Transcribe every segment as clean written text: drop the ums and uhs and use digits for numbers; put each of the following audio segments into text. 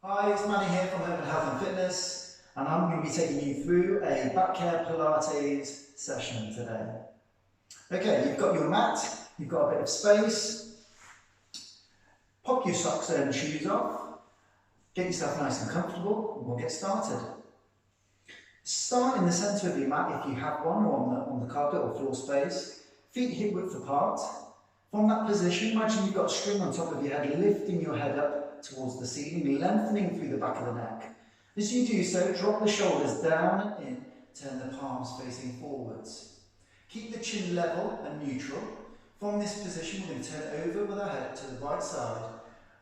Hi, it's Manny here from Health and Fitness, and I'm going to be taking you through a Back Care Pilates session today. Okay, you've got your mat, you've got a bit of space. Pop your socks and shoes off, get yourself nice and comfortable, and we'll get started. Start in the centre of your mat if you have one, or on the carpet or floor space. Feet hip width apart. From that position, imagine you've got a string on top of your head, lifting your head up towards the ceiling, lengthening through the back of the neck. As you do so, drop the shoulders down and in, turn the palms facing forwards. Keep the chin level and neutral. From this position, we're going to turn over with our head to the right side.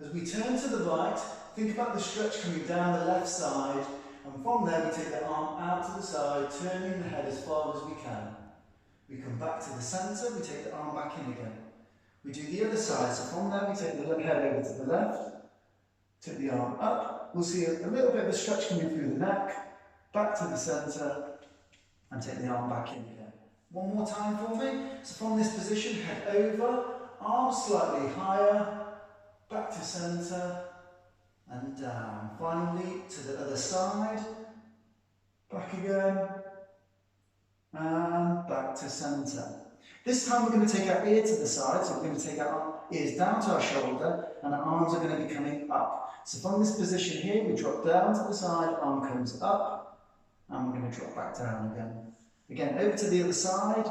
As we turn to the right, think about the stretch coming down the left side, and from there we take the arm out to the side, turning the head as far as we can. We come back to the centre, we take the arm back in again. We do the other side, so from there we take the head over to the left, take the arm up, we'll see a little bit of a stretch coming through the neck, back to the centre, and take the arm back in again. One more time for me. So from this position, head over, arms slightly higher, back to centre, and down. Finally, to the other side, back again, and back to centre. This time we're going to take our ear to the side, so we're going to take our ears down to our shoulder, and our arms are going to be coming up. So from this position here, we drop down to the side, arm comes up, and we're going to drop back down again. Again, over to the other side,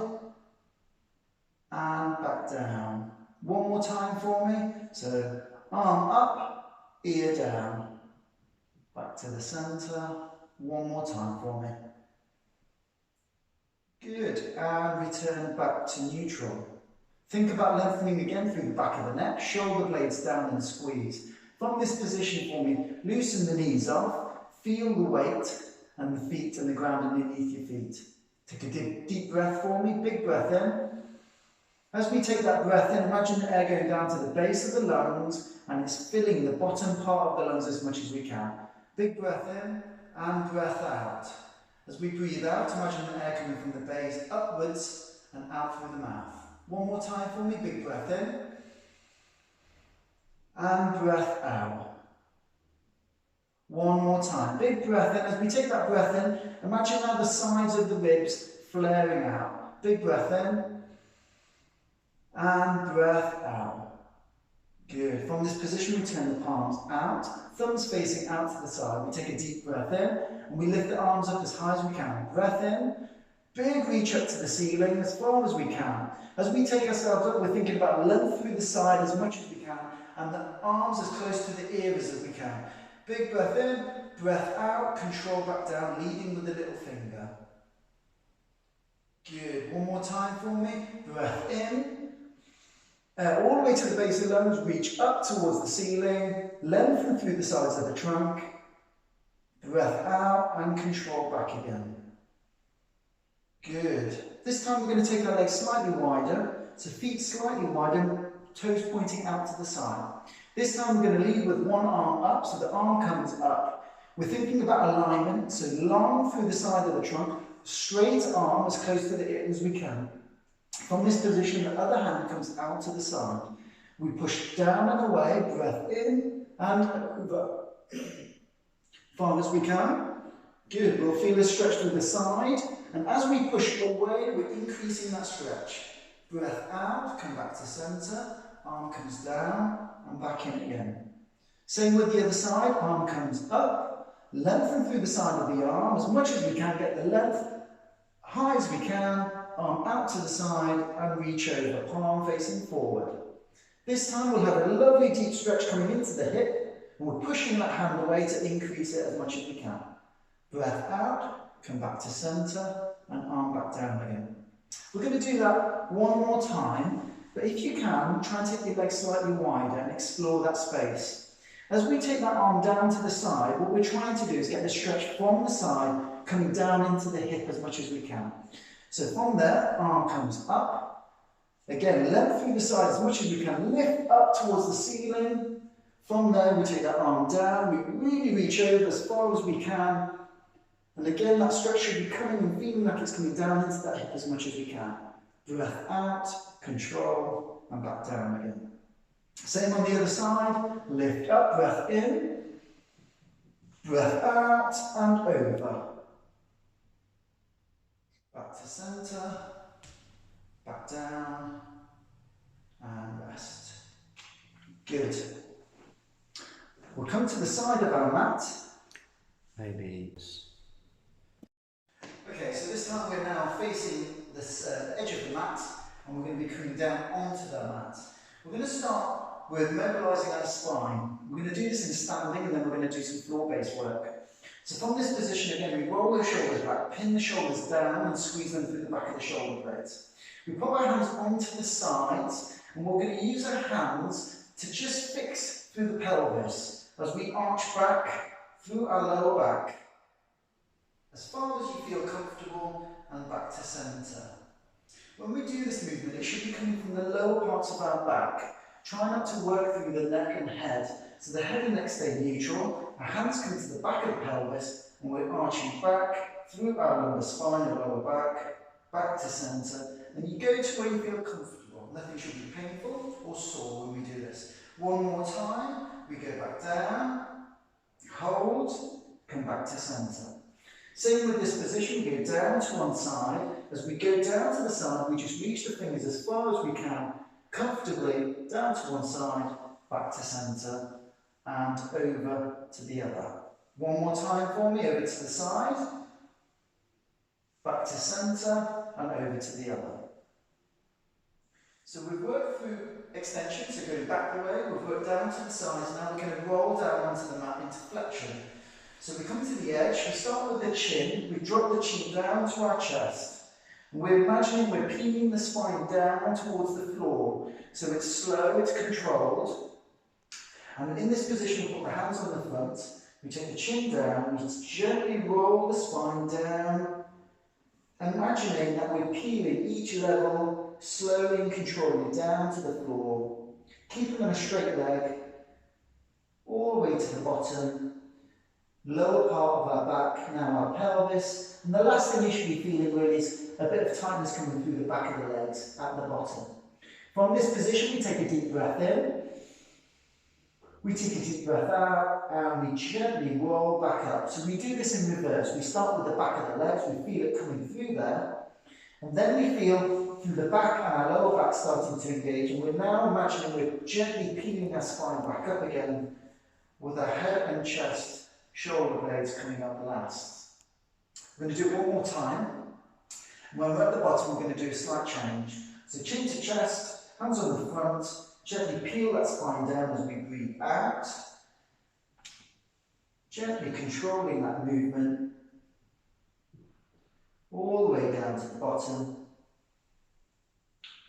and back down. One more time for me. So arm up, ear down, back to the centre. One more time for me. Good, and return back to neutral. Think about lengthening again through the back of the neck, shoulder blades down and squeeze. From this position for me, loosen the knees off, feel the weight and the feet and the ground underneath your feet. Take a deep breath for me, big breath in. As we take that breath in, imagine the air going down to the base of the lungs and it's filling the bottom part of the lungs as much as we can. Big breath in and breath out. As we breathe out, imagine the air coming from the base upwards and out through the mouth. One more time for me, big breath in and breath out. One more time, big breath in. As we take that breath in, imagine now the sides of the ribs flaring out. Big breath in and breath out. Good. From this position, we turn the palms out, thumbs facing out to the side. We take a deep breath in, and we lift the arms up as high as we can. Breath in, big reach up to the ceiling as far as we can. As we take ourselves up, we're thinking about length through the side as much as we can, and the arms as close to the ears as we can. Big breath in, breath out, control back down, leading with the little finger. Good. One more time for me. Breath in. All the way to the base of the lungs, reach up towards the ceiling, lengthen through the sides of the trunk, breath out and control back again. Good. This time we're going to take our legs slightly wider, so feet slightly wider, toes pointing out to the side. This time we're going to lead with one arm up, so the arm comes up. We're thinking about alignment, so long through the side of the trunk, straight arm as close to the ear as we can. From this position, the other hand comes out to the side. We push down and away, breath in and over. Far as we can. Good. We'll feel a stretch through the side. And as we push away, we're increasing that stretch. Breath out, come back to centre. Arm comes down and back in again. Same with the other side. Arm comes up. Lengthen through the side of the arm as much as we can. Get the length high as we can. Arm out to the side and reach over, palm facing forward. This time we'll have a lovely deep stretch coming into the hip, and we're pushing that hand away to increase it as much as we can. Breath out, come back to centre, and arm back down again. We're going to do that one more time, but if you can, try and take your legs slightly wider and explore that space. As we take that arm down to the side, what we're trying to do is get the stretch from the side, coming down into the hip as much as we can. So from there, arm comes up. Again, length through the side as much as we can. Lift up towards the ceiling. From there, we take that arm down. We really reach over as far as we can. And again, that stretch should be coming and feeling like it's coming down into that hip as much as we can. Breath out, control, and back down again. Same on the other side. Lift up, breath in. Breath out and over. Back to centre, back down, and rest. Good. We'll come to the side of our mat. Maybe. Okay, so this time we're now facing this edge of the mat, and we're going to be coming down onto the mat. We're going to start with mobilising our spine. We're going to do this in standing, and then we're going to do some floor-based work. So from this position again, we roll the shoulders back, pin the shoulders down and squeeze them through the back of the shoulder blades. We put our hands onto the sides, and we're going to use our hands to just fix through the pelvis as we arch back through our lower back, as far as you feel comfortable, and back to centre. When we do this movement, it should be coming from the lower parts of our back. Try not to work through the neck and head. So the head and neck stay neutral, our hands come to the back of the pelvis, and we're arching back through our lumbar spine and lower back to centre. And you go to where you feel comfortable. Nothing should be painful or sore when we do this. One more time, we go back down, hold, come back to centre. Same with this position, we go down to one side. As we go down to the side, we just reach the fingers as far as we can, comfortably, down to one side, back to centre, and over to the other. One more time for me, over to the side, back to centre, and over to the other. So we've worked through extension, so going back the way, we've worked down to the sides, now we're going to roll down onto the mat into flexion. So we come to the edge, we start with the chin, we drop the chin down to our chest. We're imagining we're peeling the spine down towards the floor. So it's slow, it's controlled. And in this position, we put the hands on the front, we take the chin down, we gently roll the spine down, imagining that we're peeling each level, slowly and controlling down to the floor, keeping on a straight leg, all the way to the bottom, lower part of our back, now our pelvis, and the last thing you should be feeling really is a bit of tightness coming through the back of the legs at the bottom. From this position, we take a deep breath in, we take a deep breath out, and we gently roll back up. So we do this in reverse. We start with the back of the legs, we feel it coming through there, and then we feel through the back and our lower back starting to engage, and we're now imagining we're gently peeling our spine back up again with our head and chest, shoulder blades coming up last. We're going to do it one more time. When we're at the bottom, we're going to do a slight change. So chin to chest, hands on the front, gently peel that spine down as we breathe out. Gently controlling that movement all the way down to the bottom.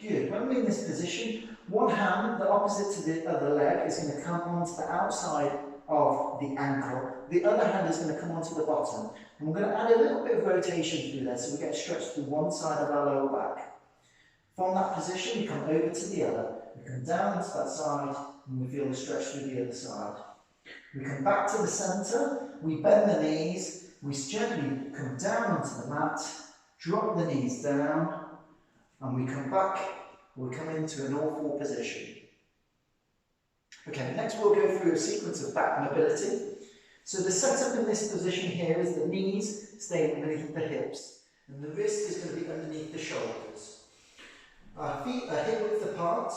Good. When we're in this position, one hand, the opposite to the other leg, is going to come onto the outside of the ankle. The other hand is going to come onto the bottom. And we're going to add a little bit of rotation through there so we get stretched through one side of our lower back. From that position, we come over to the other. We come down into that side and we feel the stretch through the other side. We come back to the centre, we bend the knees, we gently come down onto the mat, drop the knees down, and we come back, we come into an all-four position. Okay, next we'll go through a sequence of back mobility. So the setup in this position here is the knees staying underneath the hips, and the wrist is going to be underneath the shoulders. Our feet are hip width apart,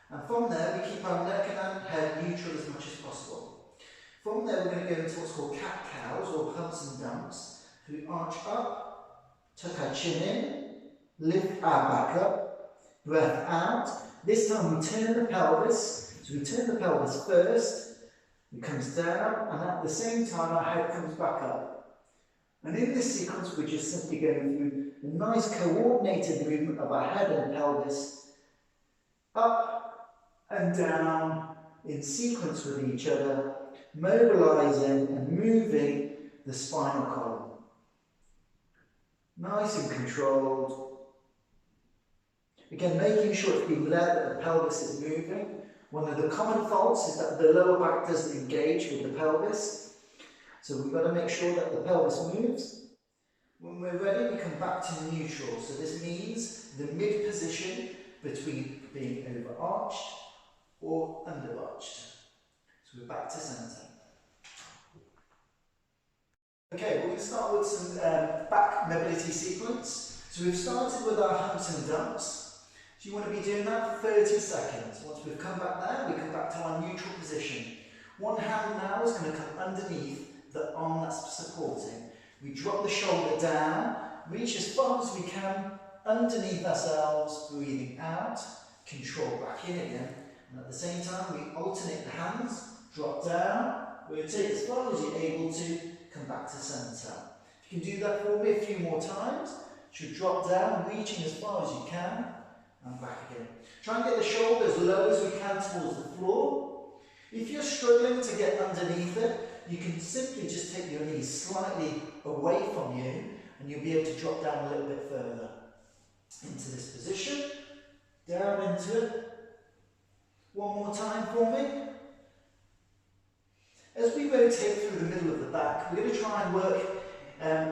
and from there we keep our neck and our head neutral as much as possible. From there we're going to go into what's called cat-cows, or humps and dumps. So we arch up, tuck our chin in, lift our back up, breath out. This time we turn the pelvis, so we turn the pelvis first, it comes down, and at the same time our head comes back up. And in this sequence we're just simply going through a nice coordinated movement of our head and pelvis, up and down in sequence with each other, mobilising and moving the spinal column. Nice and controlled. Again, making sure it's being led that the pelvis is moving. One of the common faults is that the lower back doesn't engage with the pelvis. So we've got to make sure that the pelvis moves. When we're ready, we come back to neutral. So this means the mid position between being over-arched or under-arched. So we're back to centre. Okay, we're going to start with some back mobility sequence. So we've started with our humps and dumps. So you want to be doing that for 30 seconds. Once we've come back there, we come back to our neutral position. One hand now is going to come underneath the arm that's supporting. We drop the shoulder down, reach as far as we can underneath ourselves, breathing out, control back in again. And at the same time, we alternate the hands, drop down, rotate as far as you're able to, come back to centre. If you can do that for me a few more times, should drop down, reaching as far as you can, and back again. Try and get the shoulder as low as we can towards the floor. If you're struggling to get underneath it, you can simply just take your knees slightly away from you, and you'll be able to drop down a little bit further into this position, down into it. One more time for me. As we rotate through the middle of the back, we're going to try and work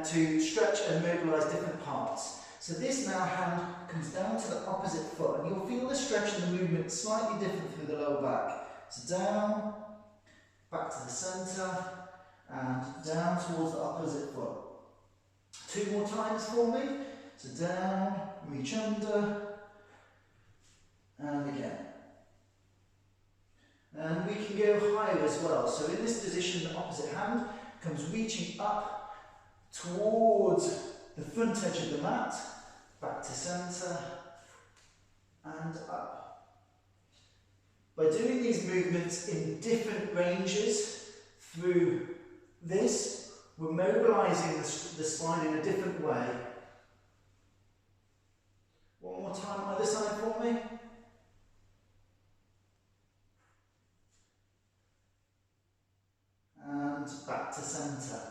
to stretch and mobilise different parts. So this now hand comes down to the opposite foot, and you'll feel the stretch and the movement slightly different through the lower back. So down, back to the centre, and down towards the opposite foot. Two more times for me. So down, reach under, and again. And we can go higher as well. So in this position, the opposite hand comes reaching up towards the front edge of the mat, back to centre, and up. By doing these movements in different ranges through this, we're mobilising the spine in a different way. One more time on either side for me. And back to centre.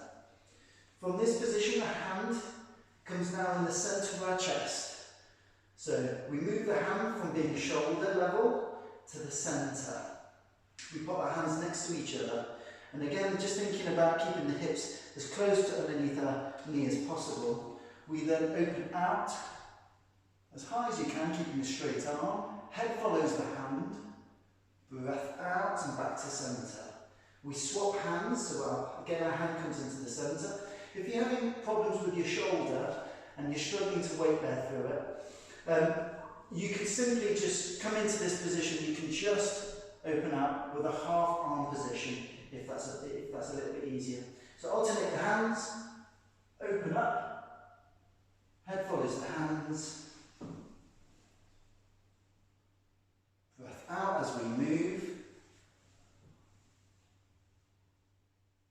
From this position, the hand comes down in the centre of our chest. So we move the hand from being shoulder level to the centre. We put our hands next to each other. And again, just thinking about keeping the hips as close to underneath our knee as possible. We then open out as high as you can, keeping a straight arm. Head follows the hand. Breath out and back to centre. We swap hands, so again our hand comes into the centre. If you're having problems with your shoulder and you're struggling to weight bear through it, you can simply just come into this position. You can just open up with a half arm position if that's a little bit easier. So alternate the hands, open up, head follows the hands, breath out as we move.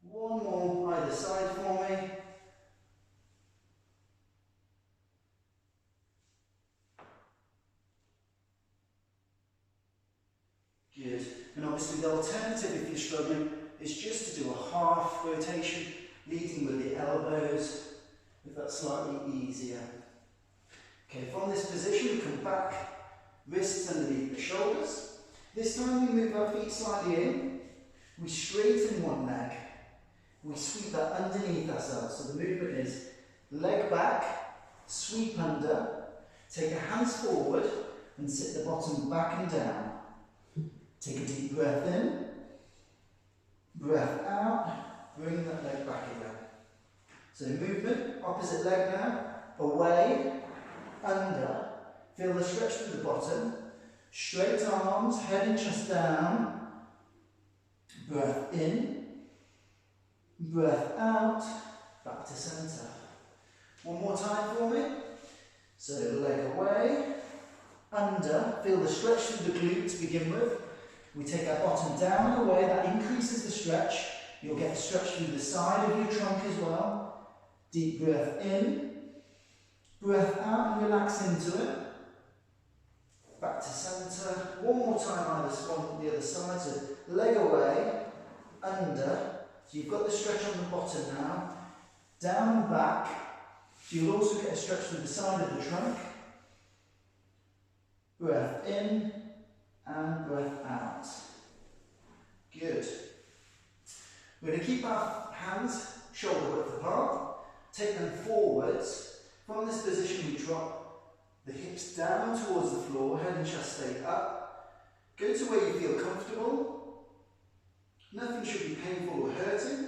One more either side for me. Good. And obviously the alternative, if you're struggling, is just to do a half rotation, leading with the elbows, if that's slightly easier. Okay, from this position we come back, wrists underneath the shoulders. This time we move our feet slightly in, we straighten one leg. We sweep that underneath ourselves. So the movement is leg back, sweep under, take your hands forward and sit the bottom back and down. Take a deep breath in, breath out, bring that leg back again. So movement, opposite leg now, away, under, feel the stretch through the bottom, straight arms, head and chest down, breath in, breath out, back to centre. One more time for me. So leg away, under, feel the stretch through the glute to begin with. We take our bottom down and away, that increases the stretch. You'll get a stretch through the side of your trunk as well. Deep breath in, breath out and relax into it. Back to centre. One more time on the other side. So leg away, under. So you've got the stretch on the bottom now. Down and back. So you'll also get a stretch through the side of the trunk. Breath in and breath out. Good. We're going to keep our hands shoulder width apart. Take them forwards. From this position we drop the hips down towards the floor, head and chest stay up. Go to where you feel comfortable. Nothing should be painful or hurting.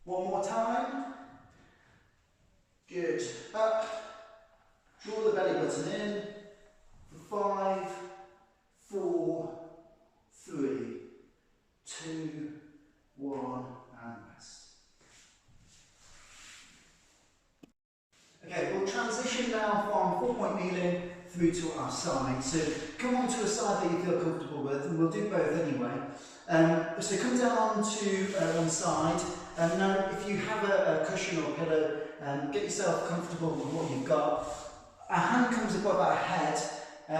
One more time. Good. Up. Draw the belly button in. For 5, 4, 3, 2, 1, and rest. Okay, we'll transition now from 4-point kneeling through to our side. So come on to a side that you feel comfortable with, and we'll do both anyway. So come down to one side. Now, if you have a cushion or pillow, get yourself comfortable with what you've got. Our hand comes above our head,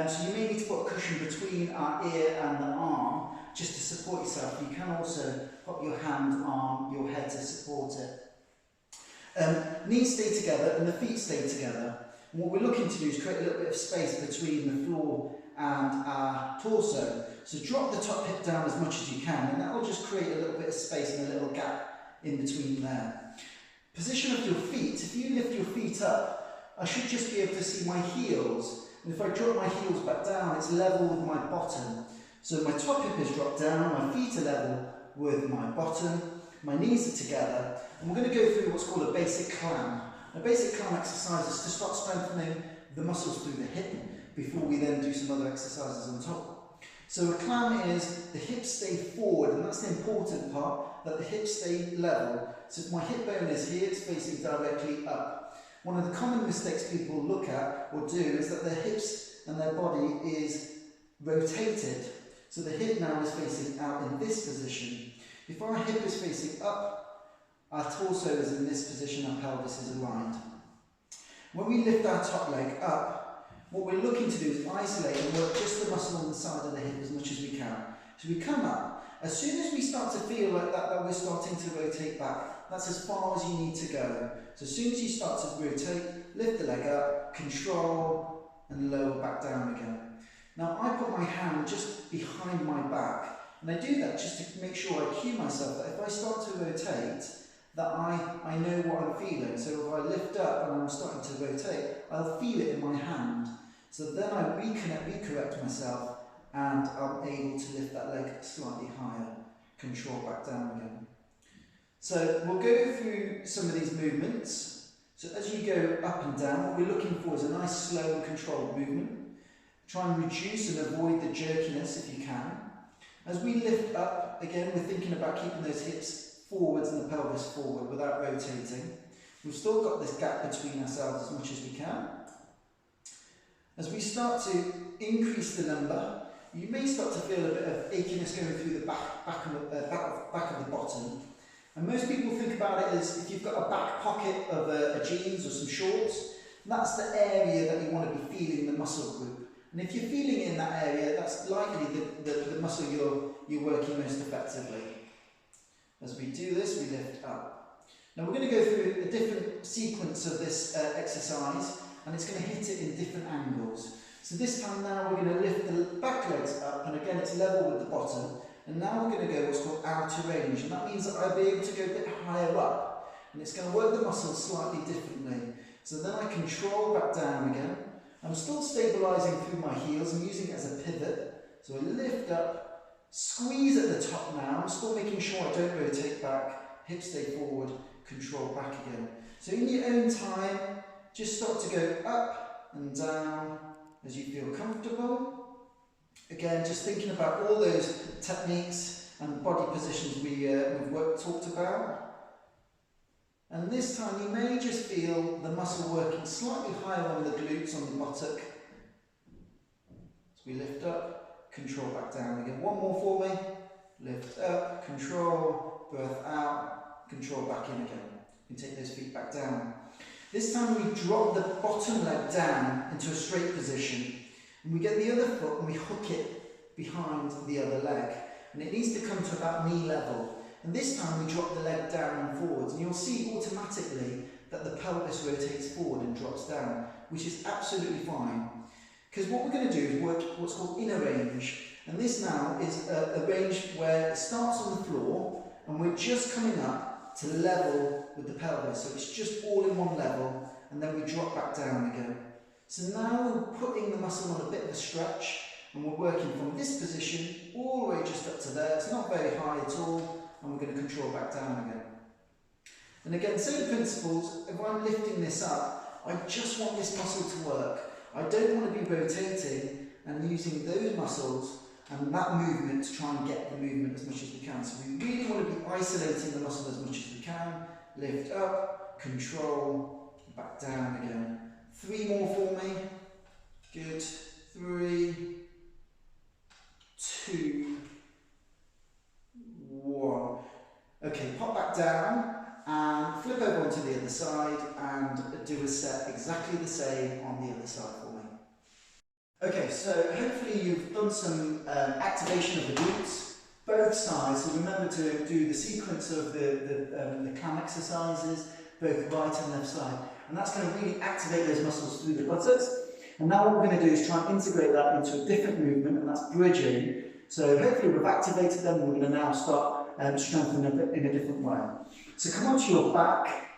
so you may need to put a cushion between our ear and the arm just to support yourself. You can also put your hand on your head to support it. Knees stay together and the feet stay together. And what we're looking to do is create a little bit of space between the floor and our torso. So drop the top hip down as much as you can, and that will just create a little bit of space and a little gap in between there. Position of your feet. If you lift your feet up, I should just be able to see my heels. And if I drop my heels back down, it's level with my bottom. So my top hip is dropped down, my feet are level with my bottom, my knees are together, and we're going to go through what's called a basic climb. A basic climb exercise is to start strengthening the muscles through the hip before we then do some other exercises on top. So a climb is the hips stay forward, and that's the important part, that the hips stay level. So if my hip bone is here, it's facing directly up. One of the common mistakes people look at or do is that their hips and their body is rotated. So the hip now is facing out in this position. If our hip is facing up, our torso is in this position, our pelvis is aligned. When we lift our top leg up, what we're looking to do is isolate and work just the muscle on the side of the hip as much as we can. So we come up. As soon as we start to feel like that we're starting to rotate back, that's as far as you need to go. So as soon as you start to rotate, lift the leg up, control, and lower back down again. Now I put my hand just behind my back, and I do that just to make sure I cue myself that if I start to rotate, that I know what I'm feeling. So if I lift up and I'm starting to rotate, I'll feel it in my hand. So then I recorrect myself, and I'm able to lift that leg slightly higher, control back down again. So we'll go through some of these movements. So as you go up and down, what we're looking for is a nice slow and controlled movement. Try and reduce and avoid the jerkiness if you can. As we lift up, again, we're thinking about keeping those hips forwards and the pelvis forward without rotating. We've still got this gap between ourselves as much as we can. As we start to increase the number, you may start to feel a bit of achiness going through the back of the bottom. And most people think about it as if you've got a back pocket of a jeans or some shorts, that's the area that you want to be feeling the muscle group. And if you're feeling in that area, that's likely the muscle you're working most effectively. As we do this, we lift up. Now we're going to go through a different sequence of this exercise, and it's going to hit it in different angles. So this time now we're going to lift the back legs up, and again it's level with the bottom. And now we're going to go what's called outer range, and that means that I'll be able to go a bit higher up, and it's going to work the muscles slightly differently. So then I control back down again. I'm still stabilising through my heels, I'm using it as a pivot. So I lift up, squeeze at the top now, I'm still making sure I don't rotate back, hips stay forward, control back again. So in your own time, just start to go up and down as you feel comfortable. Again, just thinking about all those techniques and body positions we've talked about. And this time you may just feel the muscle working slightly higher on the glutes, on the buttock. So we lift up, control back down again. One more for me. Lift up, control, breath out, control back in again. You can take those feet back down. This time we drop the bottom leg down into a straight position. And we get the other foot and we hook it behind the other leg. And it needs to come to about knee level. And this time we drop the leg down and forwards. And you'll see automatically that the pelvis rotates forward and drops down, which is absolutely fine. Because what we're going to do is work what's called inner range. And this now is a range where it starts on the floor and we're just coming up to level with the pelvis. So it's just all in one level, and then we drop back down again. So now we're putting the muscle on a bit of a stretch, and we're working from this position all the way just up to there. It's not very high at all, and we're going to control back down again. And again, same principles, if I'm lifting this up, I just want this muscle to work. I don't want to be rotating and using those muscles and that movement to try and get the movement as much as we can. So we really want to be isolating the muscle as much as we can. Lift up, control, back down again. 3 more for me. Good. 3, 2, 1. Okay, pop back down and flip over onto the other side and do a set exactly the same on the other side for me. Okay, so hopefully you've done some activation of the glutes, both sides. So remember to do the sequence of the clam exercises, both right and left side. And that's going to really activate those muscles through the buttocks. And now what we're going to do is try and integrate that into a different movement, and that's bridging. So hopefully we've activated them, and we're going to now start strengthening them in a different way. So come onto your back,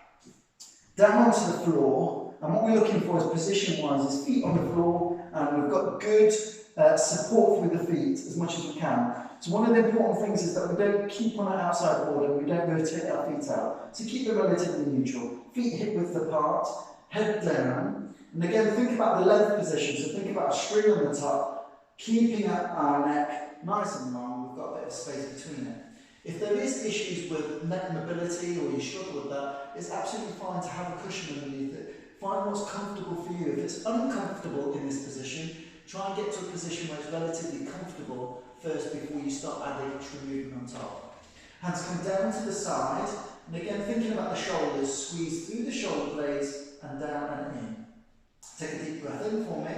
down onto the floor, and what we're looking for is position-wise is feet on the floor, and we've got good support through the feet as much as we can. So one of the important things is that we don't keep on an outside border, we don't rotate our feet out. So keep them relatively neutral. Feet hip width apart, head down, and again think about the length position, so think about a string on the top, keeping our neck nice and long, we've got a bit of space between it. If there is issues with neck mobility or you struggle with that, it's absolutely fine to have a cushion underneath it. Find what's comfortable for you. If it's uncomfortable in this position, try and get to a position where it's relatively comfortable first before you start adding extra movement on top. Hands come down to the side, and again thinking about the shoulders, squeeze through the shoulder blades and down and in. Take a deep breath in for me,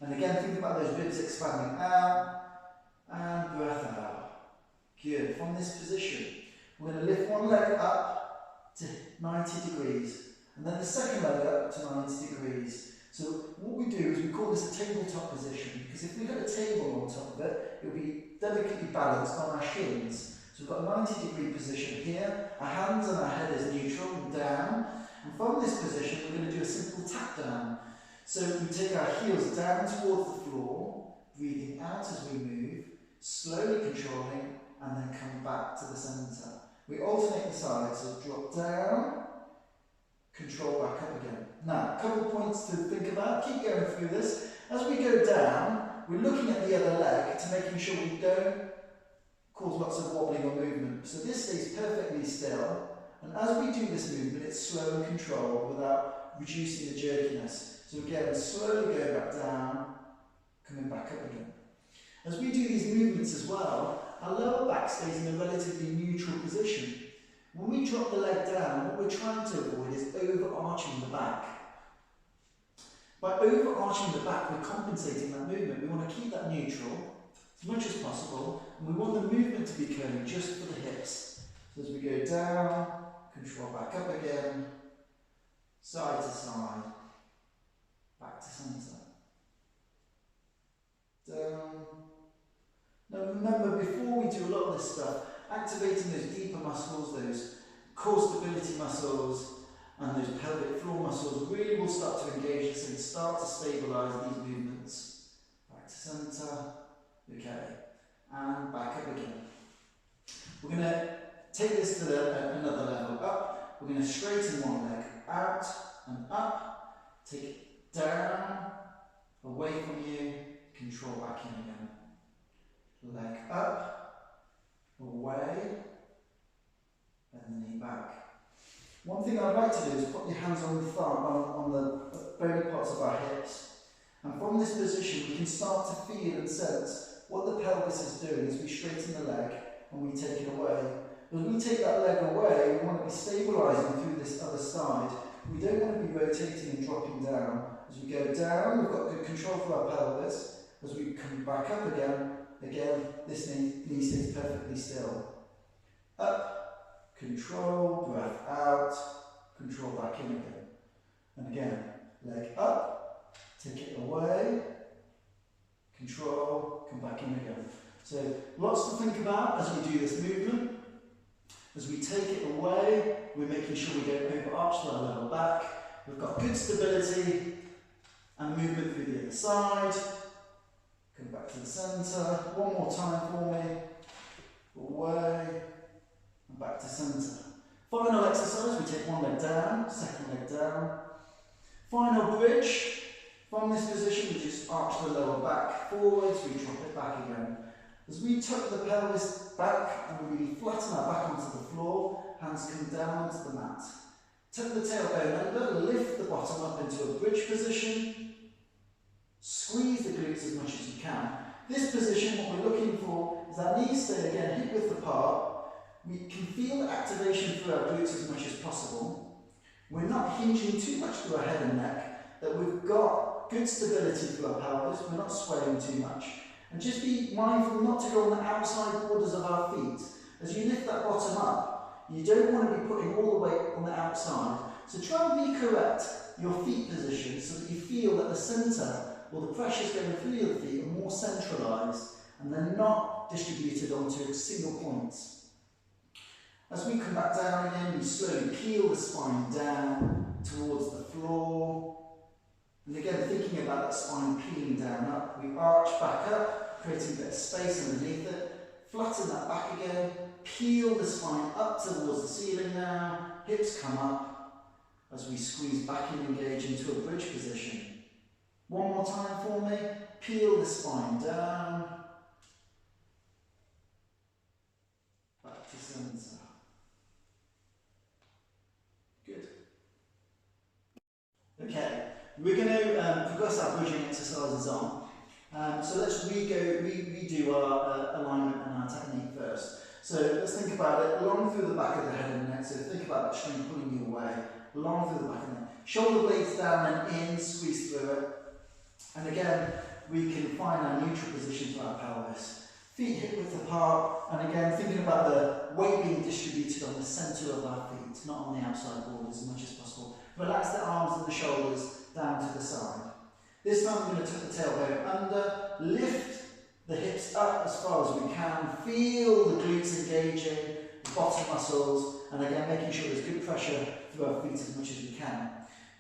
and again think about those ribs expanding out and breath out. Good. From this position, we're going to lift one leg up to 90 degrees, and then the second leg up to 90 degrees. So what we do is we call this a tabletop position, because if we had a table on top of it, it would be delicately balanced on our shins. So we've got a 90-degree position here, our hands and our head is neutral and down, and from this position we're going to do a simple tap down. So we take our heels down towards the floor, breathing out as we move, slowly controlling, and then come back to the centre. We alternate the sides, so drop down, control back up again. Now, a couple of points to think about, keep going through this. As we go down, we're looking at the other leg to making sure we don't cause lots of wobbling or movement. So this stays perfectly still, and as we do this movement, it's slow and controlled without reducing the jerkiness. So again, slowly go back down, coming back up again. As we do these movements as well, our lower back stays in a relatively neutral position. When we drop the leg down, what we're trying to avoid is overarching the back. By overarching the back, we're compensating that movement. We want to keep that neutral as much as possible, and we want the movement to be curving just for the hips. So as we go down, control back up again, side to side, back to centre. Down. Now remember, before we do a lot of this stuff, activating those deeper muscles, those core stability muscles, and those pelvic floor muscles really will start to engage us and start to stabilise these movements. Back to centre, okay, and back up again. We're going to take this to another level up. We're going to straighten one leg out and up, take it down, away from you, control back in again. Leg up, away, and the knee back. One thing I'd like to do is put your hands on the thumb, on the bony parts of our hips, and from this position we can start to feel and sense what the pelvis is doing as we straighten the leg and we take it away. As we take that leg away, we want to be stabilising through this other side. We don't want to be rotating and dropping down. As we go down, we've got good control for our pelvis. As we come back up again, this knee stays perfectly still. Up, control, breath out, control back in again. And again, leg up, take it away, control, come back in again. So lots to think about as we do this movement. As we take it away, we're making sure we don't overarch our lower back. We've got good stability and movement through the other side. Come back to the centre, one more time for me, away, and back to centre. Final exercise, we take one leg down, second leg down. Final bridge. From this position, we just arch the lower back forwards, we drop it back again. As we tuck the pelvis back and we flatten our back onto the floor, hands come down onto the mat. Tuck the tailbone under, lift the bottom up into a bridge position. Squeeze the glutes as much as you can. This position, what we're looking for is our knees stay again hip width apart. We can feel the activation through our glutes as much as possible. We're not hinging too much through our head and neck, that we've got good stability through our pelvis, we're not swaying too much. And just be mindful not to go on the outside borders of our feet. As you lift that bottom up, you don't want to be putting all the weight on the outside. So try and recorrect your feet position so that you feel that the centre or the pressures going through your feet are more centralised and they're not distributed onto single points. As we come back down again, we slowly peel the spine down towards the floor. And again, thinking about that spine peeling down up, we arch back up, creating a bit of space underneath it. Flatten that back again, peel the spine up towards the ceiling now, hips come up as we squeeze back and engage into a bridge position. One more time for me, peel the spine down, back to centre. Good. Okay, we're going to progress our bridging exercises on. So let's redo our alignment and our technique first. So let's think about it, long through the back of the head and neck. So think about that string pulling you away, long through the back of the neck. Shoulder blades down and in, squeeze through it. And again, we can find our neutral position for our pelvis. Feet hip width apart, and again, thinking about the weight being distributed on the centre of our feet, not on the outside borders as much as possible. Relax the arms and the shoulders down to the side. This time we're going to tuck the tailbone under, lift the hips up as far as we can, feel the glutes engaging, the bottom muscles, and again making sure there's good pressure through our feet as much as we can.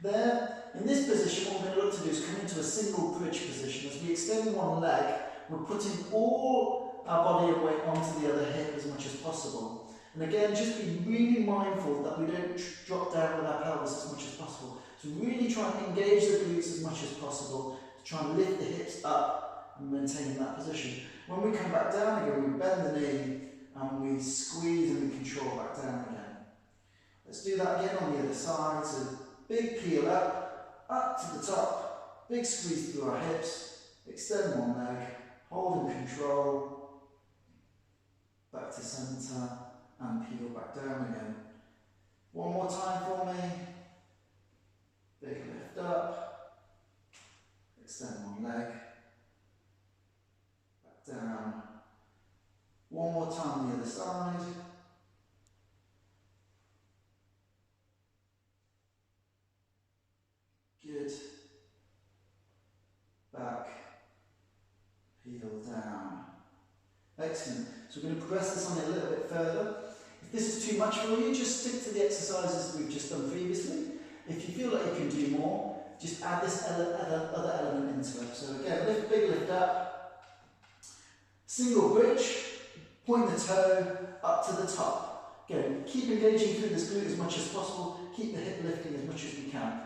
There, in this position, what we're going to look to do is come into a single bridge position. As we extend one leg, we're putting all our body weight onto the other hip as much as possible. And again, just be really mindful that we don't drop down with our pelvis as much as possible. So really try and engage the glutes as much as possible, to try and lift the hips up and maintain that position. When we come back down again, we bend the knee and we squeeze and we control back down again. Let's do that again on the other side. So big peel up to the top, big squeeze through our hips, extend one leg, hold and control, back to centre and peel back down again. One more time for me, big lift up, extend one leg, back down. One more time on the other side. Good. Back, peel down. Excellent. So we're going to progress this on a little bit further. If this is too much for you, just stick to the exercises we've just done previously. If you feel like you can do more, just add this other element into it. So again, big lift up, single bridge, point the toe up to the top. Again, keep engaging through this glute as much as possible, keep the hip lifting as much as we can.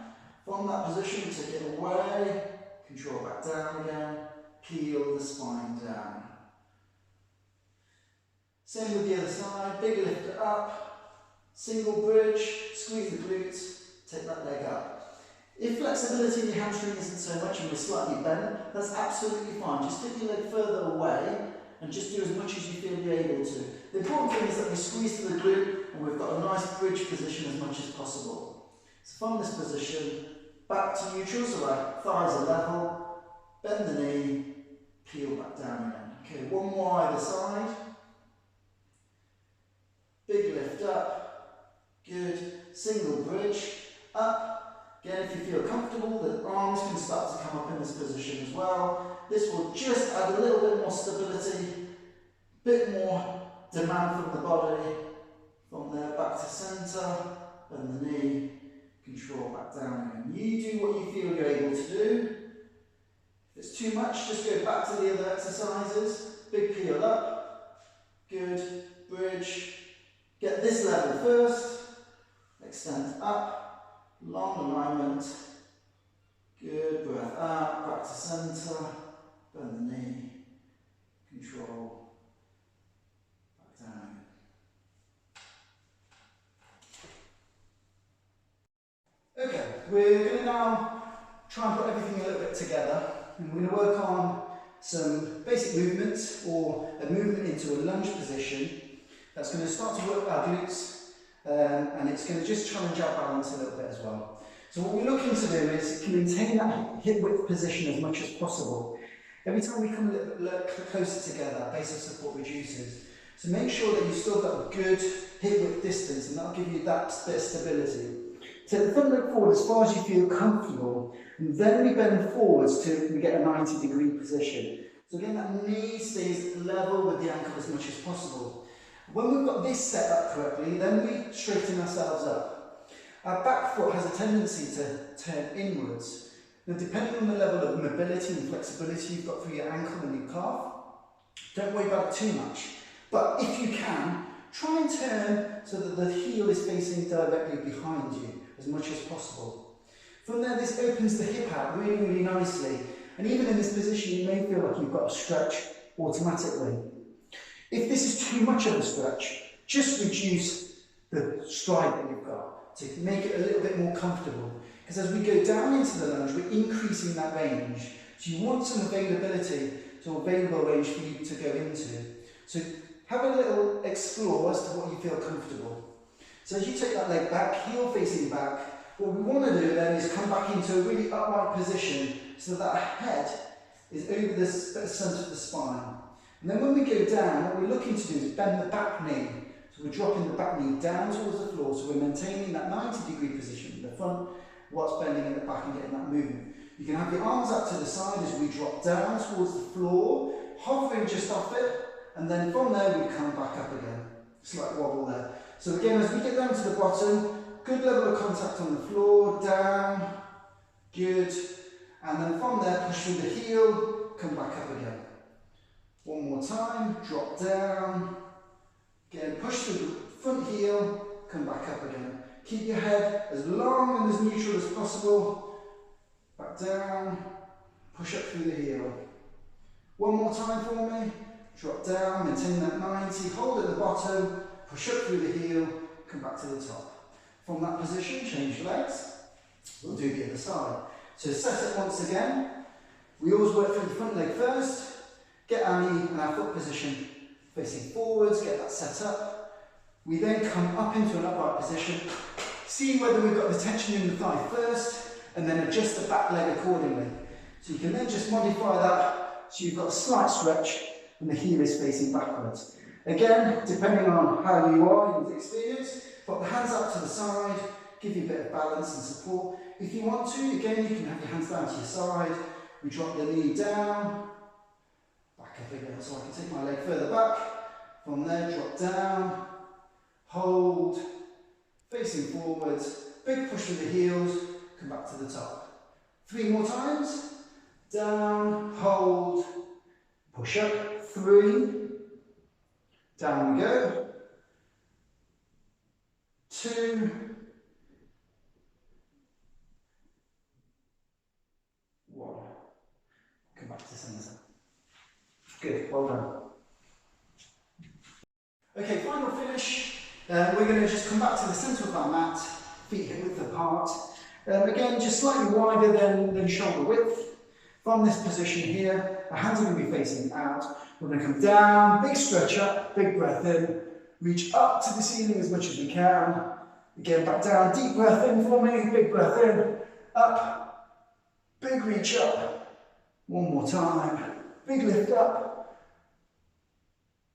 From that position, take it away, control back down again, peel the spine down. Same with the other side, big lift up, single bridge, squeeze the glutes, take that leg up. If flexibility in your hamstring isn't so much and you're slightly bent, that's absolutely fine. Just take your leg further away and just do as much as you feel you're able to. The important thing is that we squeeze through the glute and we've got a nice bridge position as much as possible. So from this position, back to neutral, so our thighs are level, bend the knee, peel back down again. Okay, one more either side. Big lift up, good, single bridge, up. Again, if you feel comfortable, the arms can start to come up in this position as well. This will just add a little bit more stability, bit more demand from the body. From there, back to centre, bend the knee, control back down again. You do what you feel you're able to do. If it's too much, just go back to the other exercises. Big peel up, good, bridge. Get this level first, extend up, long alignment, good, breath out, back to centre, bend the knee, control, back down. Okay, we're going to now try and put everything a little bit together, and we're going to work on some basic movements, or a movement into a lunge position that's going to start to work our glutes, and it's going to just challenge our balance a little bit as well. So what we're looking to do is maintain that hip width position as much as possible. Every time we come a little bit closer together, base of support reduces. So make sure that you've still got a good hip width distance, and that'll give you that bit of stability. Take the front leg forward as far as you feel comfortable, and then we bend forwards till we get a 90-degree position. So again, that knee stays level with the ankle as much as possible. When we've got this set up correctly, then we straighten ourselves up. Our back foot has a tendency to turn inwards. Now, depending on the level of mobility and flexibility you've got through your ankle and your calf, don't worry about it too much. But if you can, try and turn so that the heel is facing directly behind you as much as possible. From there, this opens the hip out really, really nicely. And even in this position, you may feel like you've got a stretch automatically. If this is too much of a stretch, just reduce the stride that you've got to make it a little bit more comfortable. Because as we go down into the lunge, we're increasing that range. So you want some availability, so available range for you to go into. So have a little explore as to what you feel comfortable. So as you take that leg back, heel facing back, what we want to do then is come back into a really upright position so that our head is over the centre of the spine. And then when we go down, what we're looking to do is bend the back knee. So we're dropping the back knee down towards the floor, so we're maintaining that 90-degree position in the front, whilst bending in the back and getting that movement. You can have your arms out to the side as we drop down towards the floor, hovering just off it, and then from there we come back up again. Slight wobble there. So again, as we get down to the bottom, good level of contact on the floor, down, good, and then from there push through the heel, come back up again. One more time, drop down, again push through the front heel, come back up again. Keep your head as long and as neutral as possible, back down, push up through the heel. One more time for me, drop down, maintain that 90, hold at the bottom, push up through the heel, come back to the top. From that position, change legs. We'll do the other side. So set it once again. We always work through the front leg first. Get our knee and our foot position facing forwards, get that set up. We then come up into an upright position. See whether we've got the tension in the thigh first, and then adjust the back leg accordingly. So you can then just modify that so you've got a slight stretch and the heel is facing backwards. Again, depending on how you are in the experience, put the hands up to the side, give you a bit of balance and support. If you want to, again, you can have your hands down to your side. We drop the knee down, back up again, so I can take my leg further back. From there, drop down, hold, facing forwards, big push with the heels, come back to the top. 3 more times, down, hold, push up, 3, down we go, 2, 1, come back to centre. Good, well done. Okay, final finish. We're going to just come back to the centre of our mat, feet hip width apart. Again, just slightly wider than shoulder width. From this position here, our hands are going to be facing out. We're going to come down, big stretch up, big breath in, reach up to the ceiling as much as we can. Again, back down, deep breath in for me, big breath in, up, big reach up. One more time, big lift up.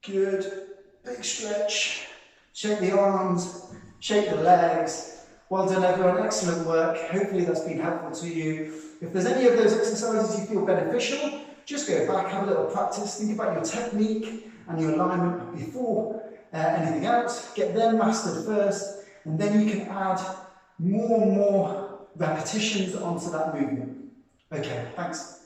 Good, big stretch. Shake the arms, shake the legs. Well done everyone, excellent work. Hopefully that's been helpful to you. If there's any of those exercises you feel beneficial, just go back, have a little practice, think about your technique and your alignment before anything else. Get them mastered first, and then you can add more and more repetitions onto that movement. Okay, thanks.